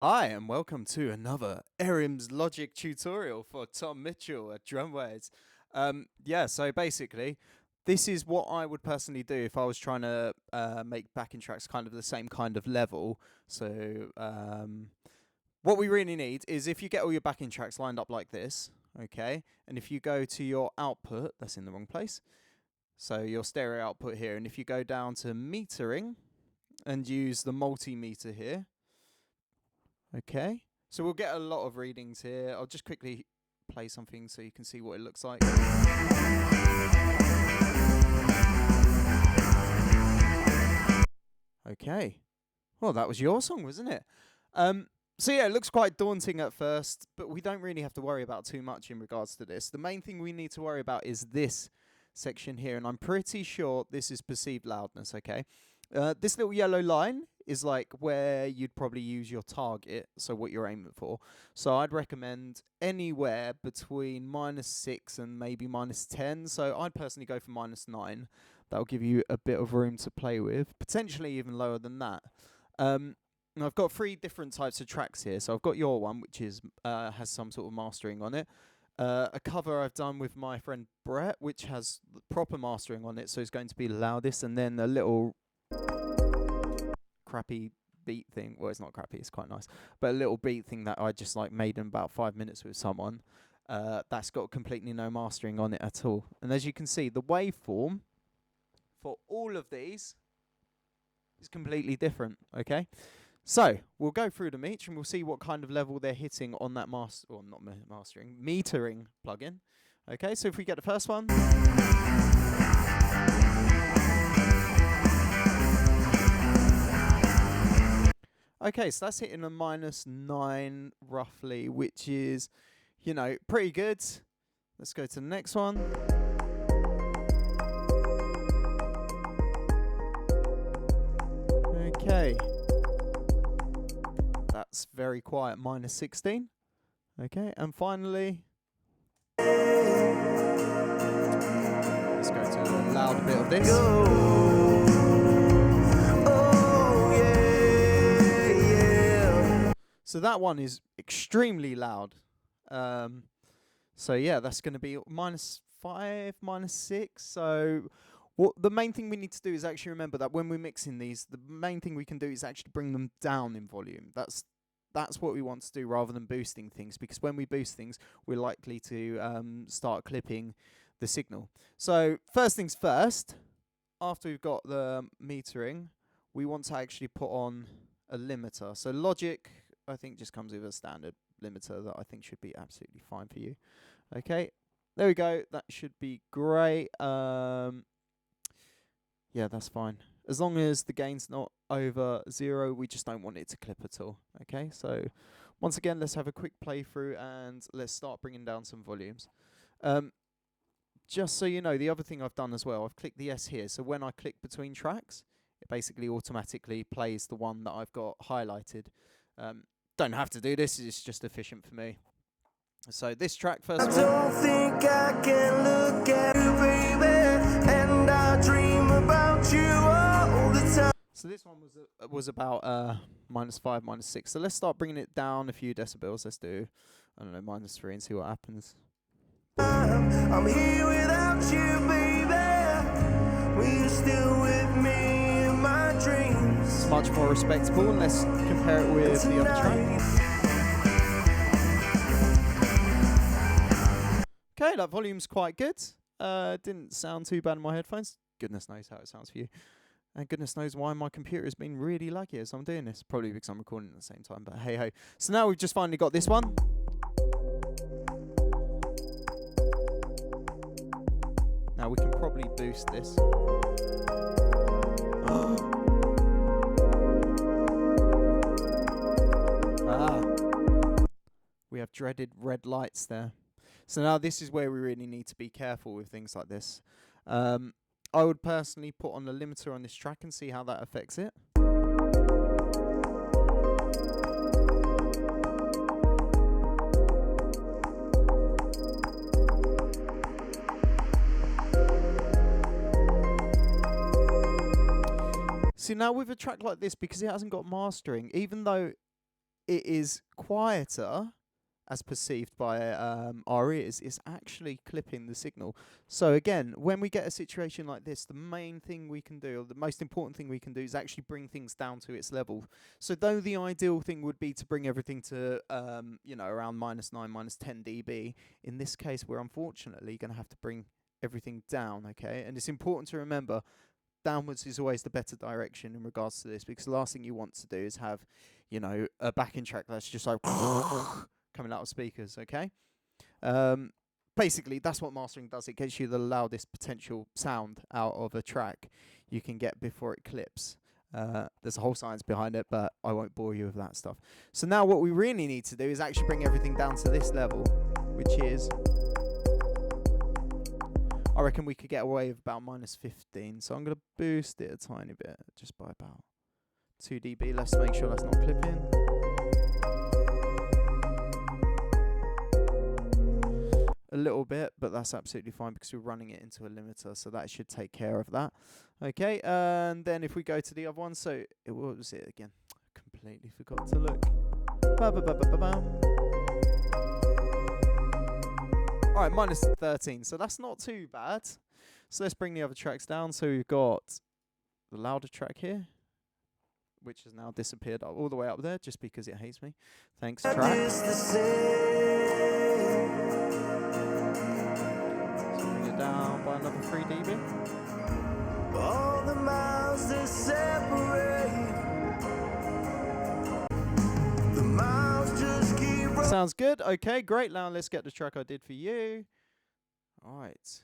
Hi, and welcome to another Erim's Logic tutorial for Tom Mitchell at Drumwares. So basically, this is what I would personally do if I was trying to make backing tracks kind of the same kind of level. What we really need is if you get all your backing tracks lined up like this, okay, and if you go to your output, that's in the wrong place, so your stereo output here, and if you go down to metering and use the multimeter here. Okay, so we'll get a lot of readings here. I'll just quickly play something so you can see what it looks like. Okay, well, that was your song, wasn't it? So yeah, it looks quite daunting at first, but we don't really have to worry about too much in regards to this. The main thing we need to worry about is this section here, and I'm pretty sure this is perceived loudness, okay? This little yellow line is like where you'd probably use your target, so what you're aiming for. So I'd recommend anywhere between -6 and maybe -10. So I'd personally go for -9. That'll give you a bit of room to play with, potentially even lower than that. And I've got 3 different types of tracks here. So I've got your one, which is has some sort of mastering on it. A cover I've done with my friend Brett, which has proper mastering on it, so it's going to be the loudest, and then a little crappy beat thing. Well, it's not crappy, it's quite nice, but a little beat thing that I just like made in about 5 minutes with someone. That's got completely no mastering on it at all. And as you can see, the waveform for all of these is completely different. Okay, so we'll go through the Miichell and we'll see what kind of level they're hitting on that metering plugin. Okay, so if we get the first one. Okay, so that's hitting a -9 roughly, which is, pretty good. Let's go to the next one. Okay. That's very quiet, -16. Okay, and finally, let's go to a loud bit of this. So that one is extremely loud. So yeah, that's going to be -5, -6. So the main thing we need to do is actually remember that when we're mixing these, the main thing we can do is actually bring them down in volume. That's what we want to do rather than boosting things, because when we boost things, we're likely to start clipping the signal. So first things first, after we've got the metering, we want to actually put on a limiter. So Logic, I think, just comes with a standard limiter that I think should be absolutely fine for you. Okay, there we go. That should be great. Yeah, that's fine. As long as the gain's not over 0, we just don't want it to clip at all. Okay, so once again, let's have a quick playthrough and let's start bringing down some volumes. Just so you know, the other thing I've done as well, I've clicked the S here. So when I click between tracks, it basically automatically plays the one that I've got highlighted. Don't have to do this, it's just efficient for me. So this track first of all. I don't think I can look at you, baby, and I dream about you all the time. So this one was about -5, -6. So let's start bringing it down a few decibels. Let's do, I don't know, -3 and see what happens. I'm here without you, baby. Were you still with me in my dreams? It's much more respectable, and let's compare it with the other track. Okay, that volume's quite good. Didn't sound too bad in my headphones. Goodness knows how it sounds for you. And goodness knows why my computer has been really laggy as I'm doing this. Probably because I'm recording at the same time, but hey ho. So now we've just finally got this one. Now we can probably boost this. We have dreaded red lights there. So now this is where we really need to be careful with things like this. I would personally put on a limiter on this track and see how that affects it. See, now with a track like this, because it hasn't got mastering, even though it is quieter as perceived by our ears, is actually clipping the signal. So again, when we get a situation like this, the main thing we can do, or the most important thing we can do, is actually bring things down to its level. So though the ideal thing would be to bring everything to around -9, -10 dB, in this case we're unfortunately going to have to bring everything down, okay? And it's important to remember downwards is always the better direction in regards to this, because the last thing you want to do is have, a backing track that's just like coming out of speakers, okay? Basically, that's what mastering does. It gets you the loudest potential sound out of a track you can get before it clips. There's a whole science behind it, but I won't bore you with that stuff. So now what we really need to do is actually bring everything down to this level, which is, I reckon we could get away with about -15. So I'm going to boost it a tiny bit, just by about 2 dB. Let's make sure that's not clipping. A little bit, but that's absolutely fine because we're running it into a limiter, so that should take care of that. Okay, and then if we go to the other one, so what was it again? Completely forgot to look. Alright, -13, so that's not too bad. So let's bring the other tracks down. So we've got the louder track here, which has now disappeared all the way up there just because it hates me. Thanks, track. Down by another 3 dB. All the miles that separate, the miles just keep running. Sounds good. Okay, great. Now let's get the track I did for you. All right.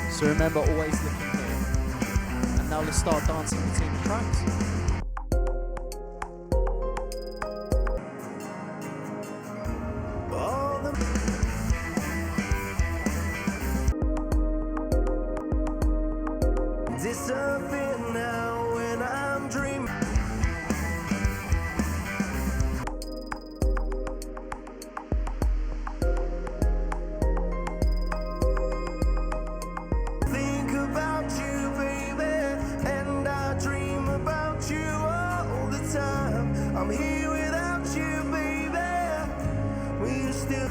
So remember, always looking here. Now let's start dancing between the tracks. Disappear now when I'm dreaming. Think about you, baby, and I dream about you all the time. I'm here without you, baby. We still.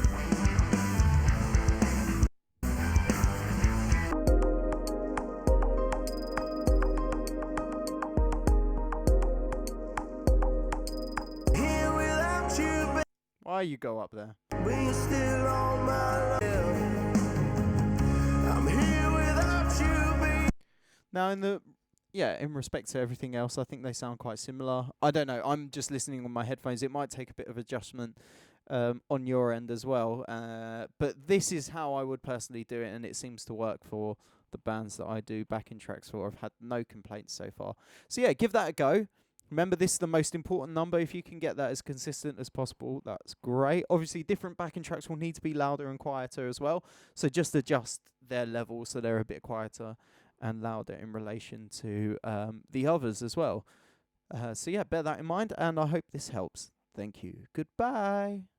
Here without you, baby. Why you go up there? We still on my life. I'm here without you, baby. Now in respect to everything else, I think they sound quite similar. I don't know. I'm just listening on my headphones. It might take a bit of adjustment on your end as well. But this is how I would personally do it, and it seems to work for the bands that I do backing tracks for. I've had no complaints so far. So yeah, give that a go. Remember, this is the most important number. If you can get that as consistent as possible, that's great. Obviously, different backing tracks will need to be louder and quieter as well. So just adjust their levels so they're a bit quieter and louder in relation to the others as well. So yeah, bear that in mind, and I hope this helps. Thank you. Goodbye.